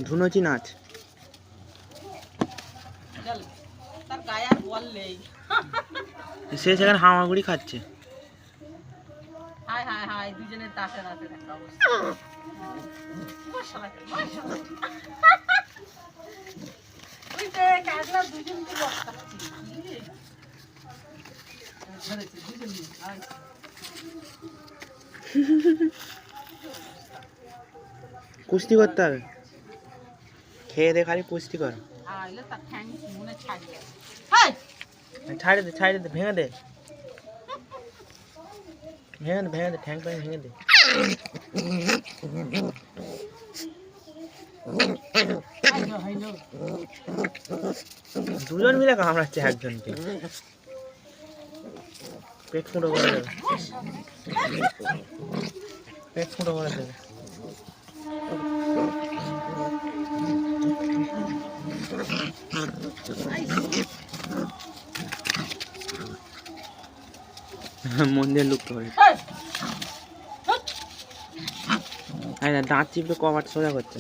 ধুনুচি নাচ সে সেখানে হামাগুড়ি খাচ্ছে। কুস্তি করতে হবে, খেয়ে দে খালি কুস্তি কর। ছাড়ে দে ছাড়ে দে, ভেঙে দে ভেঙে দে ভেঙে দে, ঠ্যাং প্যাং ভেঙে দে। দুজন মিলে কামড়াচ্ছে একজনকে, পেট ফুটো করে দেবে, পেট ফুটো করে দেবে। মন্দির লুপ্ত করে দাঁত চিপে কভার সোজা করছে।